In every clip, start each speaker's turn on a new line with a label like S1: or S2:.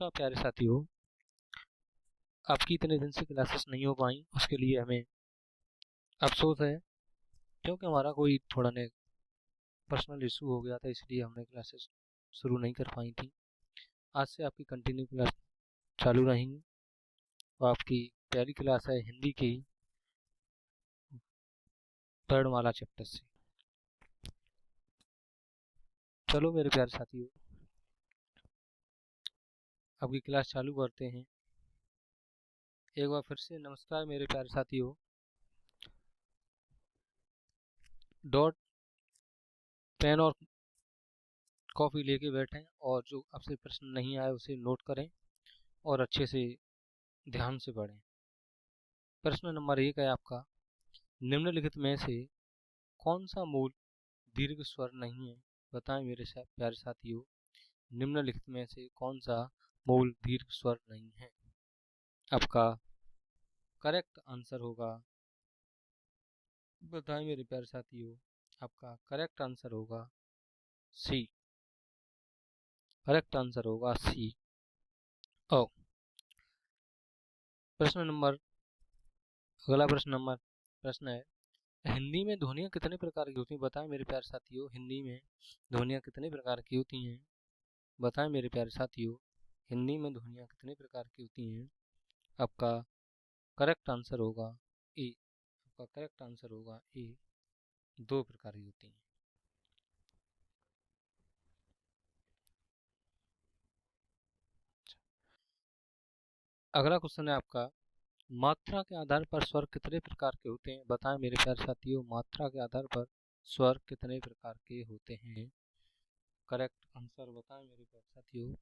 S1: नमस्कार प्यारे साथियों। आपकी इतने दिन से क्लासेस नहीं हो पाई, उसके लिए हमें अफसोस है, क्योंकि हमारा कोई थोड़ा ने पर्सनल इशू हो गया था, इसलिए हमने क्लासेस शुरू नहीं कर पाई थी। आज से आपकी कंटिन्यू क्लास चालू रहेंगी और आपकी पहली क्लास है हिंदी की वर्णमाला चैप्टर से। चलो मेरे प्यारे साथियों, आपकी क्लास चालू करते हैं। एक बार फिर से नमस्कार मेरे प्यारे साथियों। डॉट पेन और कॉफ़ी लेके बैठें और जो आपसे प्रश्न नहीं आए उसे नोट करें और अच्छे से ध्यान से पढ़ें। प्रश्न नंबर 1 है आपका, निम्नलिखित में से कौन सा मूल दीर्घ स्वर नहीं है? बताएं मेरे प्यारे साथियों, निम्नलिखित में से कौन सा मूल दीर्घ स्वर नहीं है? आपका करेक्ट आंसर होगा, बताएं मेरे प्यारे साथियों, आपका करेक्ट आंसर होगा सी। करेक्ट आंसर होगा सी। ओ प्रश्न नंबर अगला प्रश्न है, हिंदी में ध्वनियाँ कितने प्रकार की होती हैं? बताएं मेरे प्यारे साथियों, हिंदी में ध्वनियाँ कितने प्रकार की होती हैं? बताएं मेरे प्यारे साथियों, हिंदी में ध्वनियाँ कितने प्रकार की होती हैं? आपका करेक्ट आंसर होगा ए। आपका करेक्ट आंसर होगा ए, 2 प्रकार की होती हैं। अगला क्वेश्चन है आपका, मात्रा के आधार पर स्वर कितने प्रकार के होते हैं? बताएं मेरे प्यारे साथियों, मात्रा के आधार पर स्वर कितने प्रकार के होते हैं? करेक्ट आंसर बताएं मेरे प्यारे साथियों,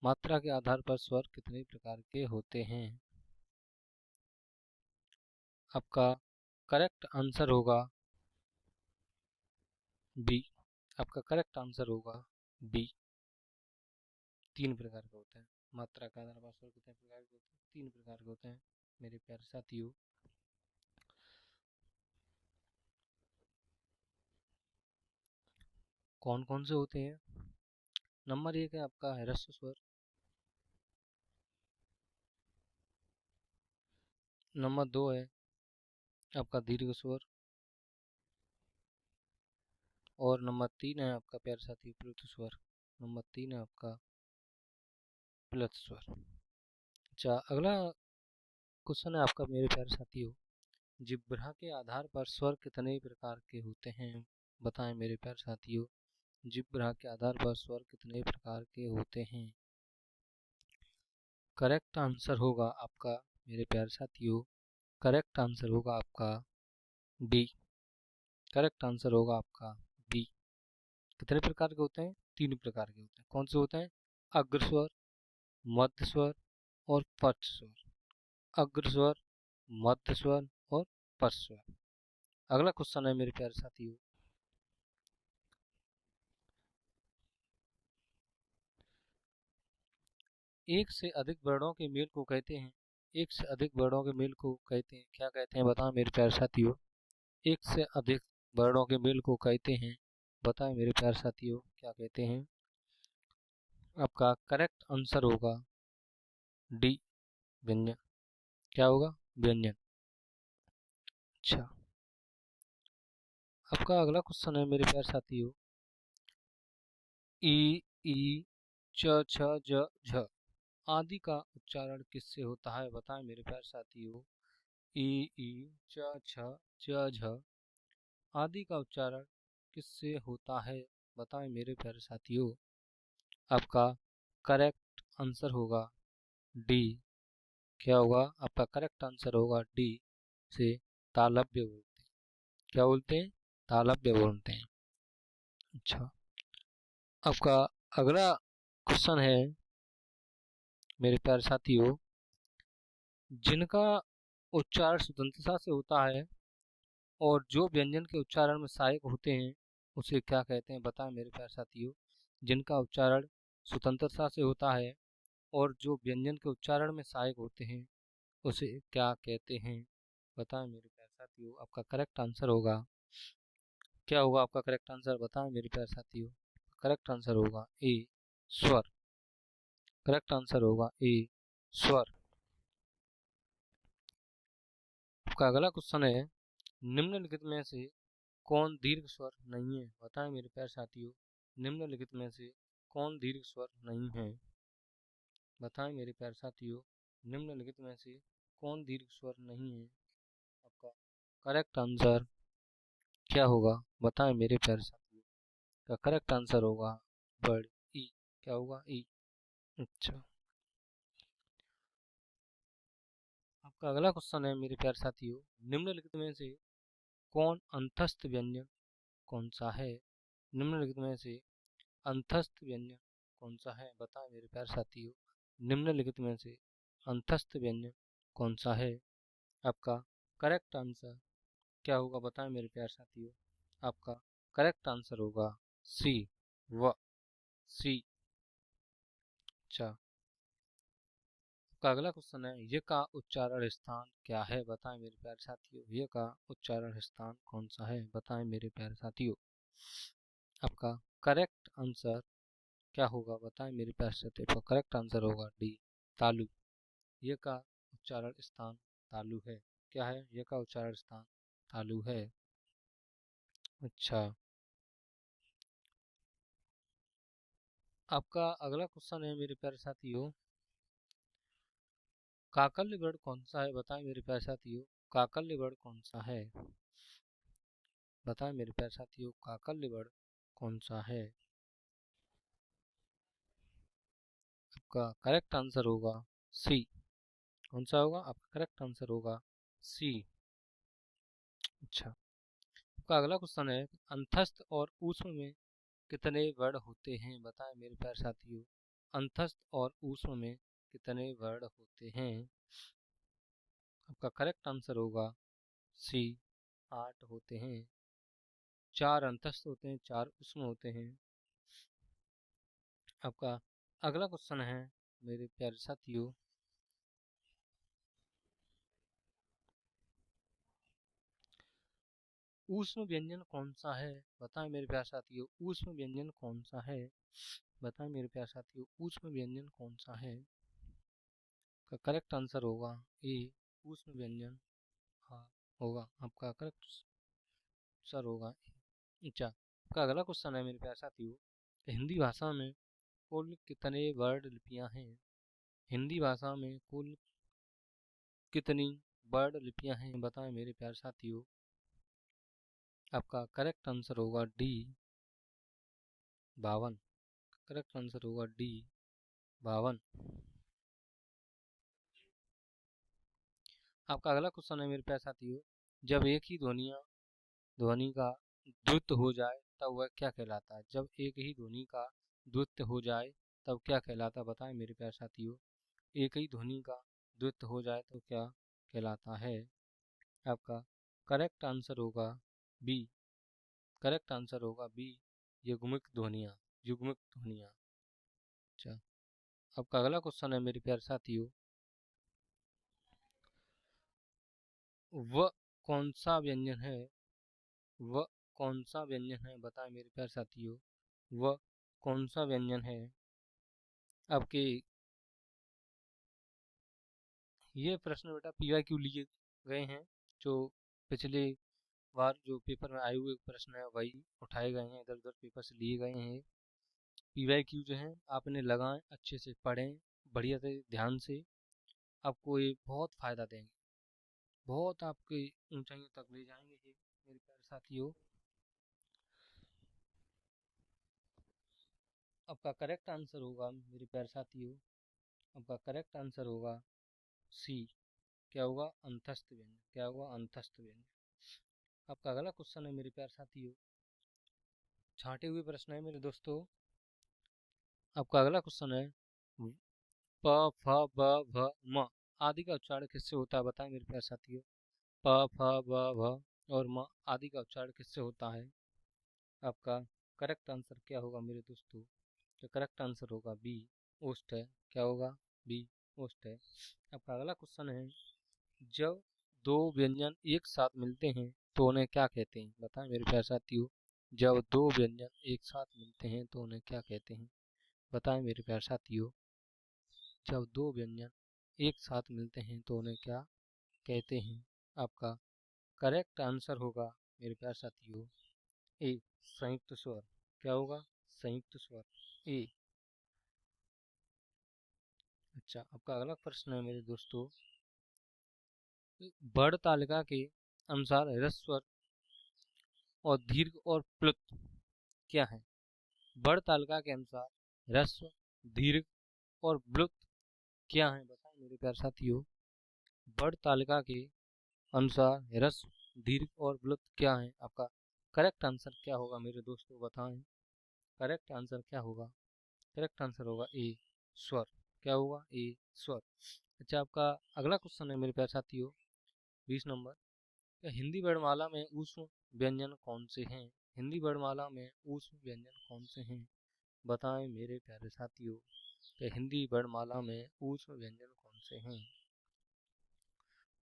S1: मात्रा के आधार पर स्वर कितने प्रकार के होते हैं? आपका करेक्ट आंसर होगा बी। आपका करेक्ट आंसर होगा बी, 3 प्रकार के होते हैं। मात्रा के आधार पर स्वर कितने प्रकार के होते हैं? 3 प्रकार के होते हैं मेरे प्यारे साथियों। कौन कौन से होते हैं? नंबर 1 है आपका ह्रस्व स्वर। नंबर 2 है आपका दीर्घ स्वर। और नंबर 3 है आपका प्यारे साथी प्लुत स्वर। नंबर 3 है आपका प्लुत स्वर। अच्छा, अगला क्वेश्चन है आपका मेरे प्यारे साथियों, जिह्वा के आधार पर स्वर कितने प्रकार के होते हैं? बताएं मेरे प्यारे साथियों, जिह्वा के आधार पर स्वर कितने प्रकार के होते हैं? करेक्ट आंसर होगा आपका मेरे प्यारे साथियों, करेक्ट आंसर होगा आपका बी। करेक्ट आंसर होगा आपका बी। कितने प्रकार के होते हैं? 3 प्रकार के होते हैं। कौन से होते हैं? अग्र स्वर, मध्य स्वर और पश्च स्वर। अग्र स्वर, मध्य स्वर और पश्च स्वर। अगला क्वेश्चन है मेरे प्यारे साथियों, एक से अधिक वर्णों के मेल को कहते हैं। एक से अधिक वर्णों के मेल को कहते हैं, क्या कहते हैं? बताएं मेरे प्यारे साथियों, एक से अधिक वर्णों के मेल को कहते हैं। बताएं मेरे प्यारे साथियों, क्या कहते हैं? आपका करेक्ट आंसर होगा डी, व्यंजन। क्या होगा? व्यंजन। अच्छा, आपका अगला क्वेश्चन है मेरे प्यारे साथियों, ई ई च छ ज झ आदि का उच्चारण किससे होता है? बताएं मेरे प्यारे साथियों, ई ई च छ ज झ आदि का उच्चारण किससे होता है? बताएं मेरे प्यारे साथियों, आपका करेक्ट आंसर होगा डी। क्या होगा? आपका करेक्ट आंसर होगा डी से तालव्य बोलते हैं। क्या बोलते हैं? तालव्य बोलते हैं। अच्छा, आपका अगला क्वेश्चन है मेरे प्यारे साथियों, जिनका उच्चारण स्वतंत्रता से होता है और जो व्यंजन के उच्चारण में सहायक होते हैं उसे क्या कहते हैं? बताएं मेरे प्यारे साथियों, जिनका उच्चारण स्वतंत्रता से होता है और जो व्यंजन के उच्चारण में सहायक होते हैं उसे क्या कहते हैं? बताएं मेरे प्यारे साथियों, आपका करेक्ट आंसर होगा, क्या होगा आपका करेक्ट आंसर? बताएं मेरे प्यारे साथियों, करेक्ट आंसर होगा ए, स्वर। करेक्ट आंसर होगा ए स्वर। आपका अगला क्वेश्चन है, निम्नलिखित में से कौन दीर्घ स्वर नहीं है? बताएं मेरे प्यारे साथियों, निम्नलिखित में से कौन दीर्घ स्वर नहीं है? बताएं मेरे प्यारे साथियों, निम्नलिखित में से कौन दीर्घ स्वर नहीं है? आपका करेक्ट आंसर क्या होगा? बताएं मेरे प्यारे साथियों, का करेक्ट आंसर होगा वर्ड ई। क्या होगा? ई। अच्छा, आपका अगला क्वेश्चन है मेरे प्यारे साथियों, निम्नलिखित में से कौन अंतस्थ व्यंजन कौन सा है? निम्नलिखित में से अंतस्थ व्यंजन कौन सा है? बताएं मेरे प्यारे साथियों, निम्नलिखित में से अंतस्थ व्यंजन कौन सा है? आपका करेक्ट आंसर क्या होगा? बताएं मेरे प्यारे साथियों, आपका करेक्ट आंसर होगा सी, व। सी। अच्छा, आपका अगला क्वेश्चन है, य का उच्चारण स्थान क्या है? बताएं मेरे प्यारे साथियों, य का उच्चारण स्थान कौन सा है? बताएं मेरे प्यारे साथियों, आपका करेक्ट आंसर क्या होगा? बताएं मेरे प्यारे साथियों, आपका करेक्ट आंसर होगा डी, तालु। य का उच्चारण स्थान तालु है। क्या है? य का उच्चारण स्थान तालु है। अच्छा, आपका अगला क्वेश्चन है मेरे प्यारे साथियों, काकल्य वर्ण कौन सा है? बताएं मेरे प्यारे साथियों, काकल्य वर्ण कौन सा है? बताएं मेरे प्यारे साथियों, काकल्य वर्ण कौन सा है? आपका करेक्ट आंसर होगा सी। कौन सा होगा? आपका करेक्ट आंसर होगा सी। अच्छा, आपका अगला क्वेश्चन है, अंतस्थ और ऊष्म में कितने वर्ण होते हैं? बताएं मेरे प्यारे साथियों, अंतस्थ और ऊष्म में कितने वर्ण होते हैं? आपका करेक्ट आंसर होगा सी, 8 होते हैं। 4 अंतस्थ होते हैं, 4 ऊष्म होते हैं। आपका अगला क्वेश्चन है मेरे प्यारे साथियों, ऊष्म व्यंजन कौन सा है? बताएं मेरे प्यारे साथियों, ऊष्म व्यंजन कौन सा है? बताएं मेरे प्यारे साथियों, ऊष्म व्यंजन कौन सा है? का करेक्ट आंसर होगा ए, ऊष्म व्यंजन। हाँ, होगा। आपका करेक्ट आंसर होगा ए। अच्छा, आपका अगला क्वेश्चन है मेरे प्यारे साथियों, हिंदी भाषा में कुल कितने वर्ण लिपियां हैं? हिंदी भाषा में कुल कितनी वर्ण लिपियां हैं? बताएं मेरे प्यारे साथियों, आपका करेक्ट आंसर होगा डी, 52। करेक्ट आंसर होगा डी, 52। आपका अगला क्वेश्चन है मेरे प्यारे साथियों, जब एक ही ध्वनि का द्वित्व हो जाए तब वह क्या कहलाता है? जब एक ही ध्वनि का द्वित्व हो जाए तब क्या कहलाता है? बताएं मेरे प्यारे साथियों, एक ही ध्वनि का द्वित्व हो जाए तो क्या कहलाता है? आपका करेक्ट आंसर होगा बी। करेक्ट आंसर होगा बी, युग्मिक ध्वनियाँ। युग्मिक ध्वनियाँ। अच्छा, आपका अगला क्वेश्चन है मेरे प्यारे साथियों, वह कौन सा व्यंजन है? वह कौन सा व्यंजन है? बताएं मेरे प्यारे साथियों, वह कौन सा व्यंजन है? आपके ये प्रश्न बेटा PYQ लिए गए हैं, जो पिछले बार जो पेपर में आए हुए प्रश्न है वही उठाए गए हैं, इधर उधर पेपर से लिए गए हैं। PYQ जो है आपने लगाएं, अच्छे से पढ़ें, बढ़िया से ध्यान से, आपको ये बहुत फायदा देंगे, बहुत आपके ऊंचाइयों तक ले जाएंगे ये मेरे प्यारे साथियों। आपका करेक्ट आंसर होगा मेरे प्यारे साथियों, आपका करेक्ट आंसर होगा सी। क्या होगा? अंतस्थ व्यंजन। क्या होगा? अंतस्थ व्यंजन। आपका अगला क्वेश्चन है मेरे प्यारे साथियों, छांटे हुए प्रश्न है मेरे दोस्तों। आपका अगला क्वेश्चन है, प, फ, ब, भ, म आदि का उच्चारण किससे होता है? बताएं मेरे प्यारे साथियों, प, फ, ब, भ और म आदि का उच्चारण किससे होता है? आपका करेक्ट आंसर क्या होगा मेरे दोस्तों? तो करेक्ट आंसर होगा बी, ओस्ट है। क्या होगा? बी, ओस्ट है। आपका अगला क्वेश्चन है, जब दो व्यंजन एक साथ मिलते हैं तो उन्हें क्या कहते हैं? बताएं मेरे प्यारे साथियों, जब दो व्यंजन एक साथ मिलते हैं तो उन्हें क्या कहते हैं? बताएं मेरे प्यारे साथियों, जब दो व्यंजन एक साथ मिलते हैं तो उन्हें क्या कहते हैं? आपका करेक्ट आंसर होगा मेरे प्यारे साथियों ए, संयुक्त स्वर। क्या होगा? संयुक्त स्वर ए। अच्छा, आपका अगला प्रश्न है मेरे दोस्तों, वर्ण तालिका के अनुसार ह्रस्व स्वर और दीर्घ और प्लुत क्या है? वर्ण तालिका के अनुसार ह्रस्व, दीर्घ और प्लुत क्या है? बताएं मेरे प्यारे साथियों। वर्ण तालिका के अनुसार ह्रस्व, दीर्घ और प्लुत क्या है? आपका करेक्ट आंसर क्या होगा मेरे दोस्तों? बताएं करेक्ट आंसर क्या होगा? करेक्ट आंसर होगा ए, स्वर। क्या होगा? ए, स्वर। अच्छा, आपका अगला क्वेश्चन है मेरे प्यारे साथियों, 20 नंबर। क्या हिंदी वर्णमाला में ऊष्म व्यंजन कौन से हैं? हिंदी वर्णमाला में ऊष्म व्यंजन कौन से हैं? बताएं मेरे प्यारे साथियों कि हिंदी वर्णमाला में ऊष्म व्यंजन कौन से हैं?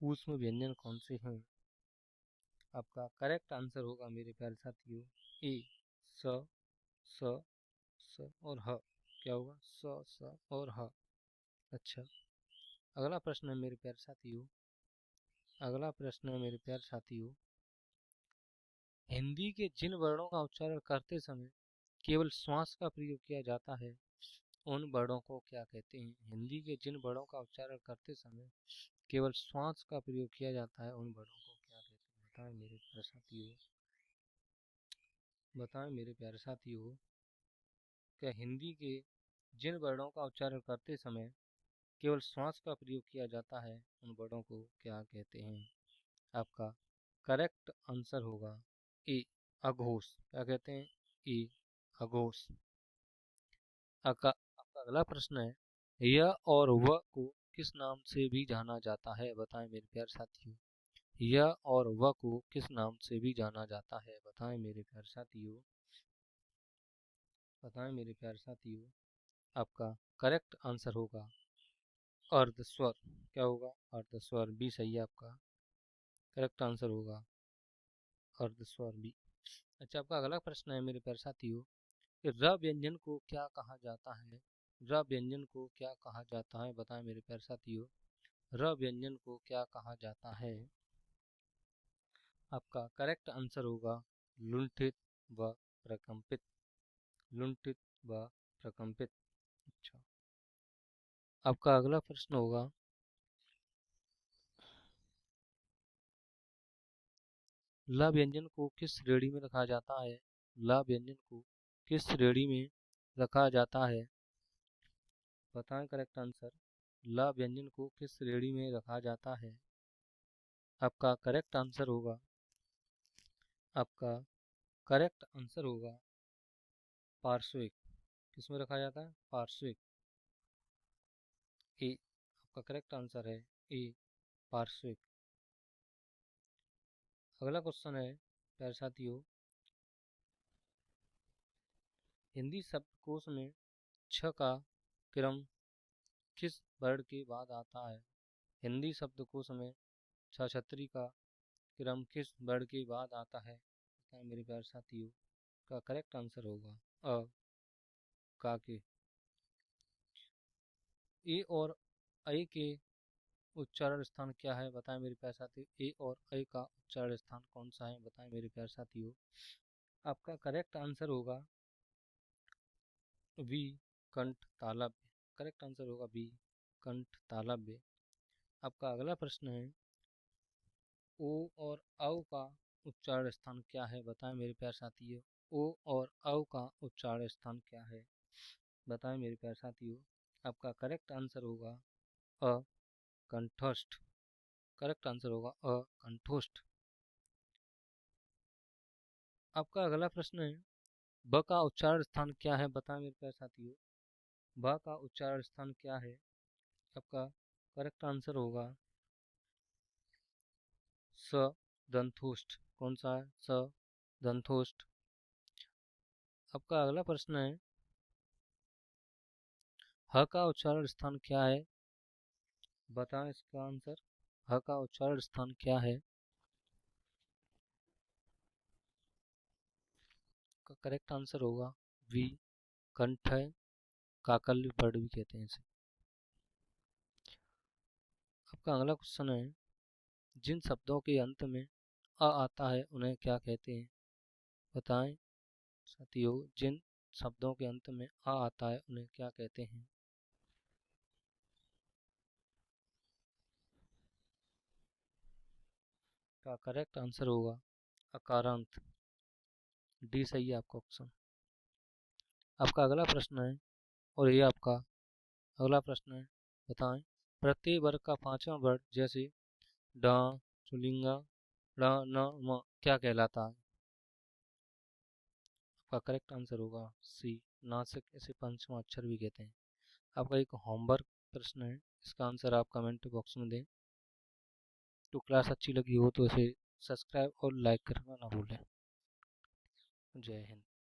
S1: ऊष्म व्यंजन कौन से हैं? आपका करेक्ट आंसर होगा मेरे प्यारे साथियों ए, स, स, स और ह। क्या होगा? स, स और ह। अच्छा, अगला प्रश्न है मेरे प्यारे साथियों, अगला प्रश्न है मेरे प्यारे साथियों, हिंदी के जिन वर्णों का उच्चारण करते समय केवल श्वास का प्रयोग किया जाता है उन वर्णों को क्या कहते हैं? हिंदी के जिन वर्णों का उच्चारण करते समय केवल श्वास का प्रयोग किया जाता है उन वर्णों को क्या कहते हैं? बताएं मेरे प्यारे साथियों, बताएं मेरे प्यारे साथियों, क्या हिंदी के जिन वर्णों का उच्चारण करते समय केवल श्वास का प्रयोग किया जाता है उन वर्णों को क्या कहते हैं? आपका करेक्ट आंसर होगा ए, अघोष। क्या कहते हैं? ए, अघोष। आपका अगला प्रश्न है, यह और वह को किस नाम से भी जाना जाता है? बताएं मेरे प्यारे साथियों, यह और वह को किस नाम से भी जाना जाता है? बताएं मेरे प्यारे साथियों, बताएं मेरे प्यारे साथियों। आपका करेक्ट आंसर होगा अर्धस्वर। क्या होगा? अर्धस्वर बी सही है आपका करेक्ट आंसर होगा अर्धस्वर बी। अच्छा, आपका अगला प्रश्न है मेरे प्यारे साथियों, कि र व्यंजन को क्या कहा जाता है? र व्यंजन को क्या कहा जाता है? बताएं मेरे प्यारे साथियों, र व्यंजन को क्या कहा जाता है? आपका करेक्ट आंसर होगा लुंठित व प्रकंपित। लुंठित व प्रकंपित। अच्छा, आपका अगला प्रश्न होगा, ला व्यंजन को किस श्रेणी में रखा जाता है? ला व्यंजन को किस श्रेणी में रखा जाता है? बताएं करेक्ट आंसर। ला व्यंजन को किस श्रेणी में रखा जाता है? आपका करेक्ट आंसर होगा, आपका करेक्ट आंसर होगा पार्श्विक। किसमें रखा जाता है? पार्श्विक। ए, आपका करेक्ट आंसर है ए, पार्श्विक। अगला क्वेश्चन है प्यारे साथियों, हिंदी शब्दकोश में छ का क्रम किस वर्ण के बाद आता है? हिंदी शब्दकोश में छछत्री का क्रम किस वर्ण के बाद आता है? बताएं मेरे प्यारे साथियों, का करेक्ट आंसर होगा अ, का के। ए और ऐ के उच्चारण स्थान क्या है? बताएं मेरे प्यारे साथियों, ए और ऐ का उच्चारण स्थान कौन सा है? बताएं मेरे प्यारे साथियों। आपका करेक्ट आंसर होगा बी, कंठ तालव्य। करेक्ट आंसर होगा बी, कंठ तालव्य। आपका अगला प्रश्न है, ओ और औ का उच्चारण स्थान क्या है? बताएं मेरे प्यारे साथियों, ओ और औ का उच्चारण स्थान क्या है? बताएं मेरे प्यारे साथियों। आपका करेक्ट आंसर होगा अ, कंठस्थ। करेक्ट आंसर होगा अ, कंठोष्ठ। आपका अगला प्रश्न है, ब का उच्चारण स्थान क्या है? बताएं मेरे प्यारे साथियों, ब का उच्चारण स्थान क्या है? आपका करेक्ट आंसर होगा स, दंतोष्ठ। कौन सा है? स, दंतोष्ठ। आपका अगला प्रश्न है, ह का उच्चारण स्थान क्या है? बताएं इसका आंसर। ह का उच्चारण स्थान क्या है? का करेक्ट आंसर होगा वी, कंठ है, काकल्य वर्ड भी कहते हैं इसे। आपका अगला क्वेश्चन है, जिन शब्दों के अंत में अ आता है उन्हें क्या कहते हैं? बताएं साथियों, जिन शब्दों के अंत में अ आता है उन्हें क्या कहते हैं? का करेक्ट आंसर होगा अकारांत। डी सही है आपका ऑप्शन। आपका अगला प्रश्न है, और ये आपका अगला प्रश्न है, बताएं प्रत्यय वर्ग का पांचवा वर्ग जैसे ड, चुलिंगा, ड़, न, म क्या कहलाता है? आपका करेक्ट आंसर होगा सी, नासिक। इसे पंचमा अक्षर भी कहते हैं। आपका एक होमवर्क प्रश्न है, इसका आंसर आप कमेंट बॉक्स में दें। तो क्लास अच्छी लगी हो तो इसे सब्सक्राइब और लाइक करना ना भूलें। जय हिंद।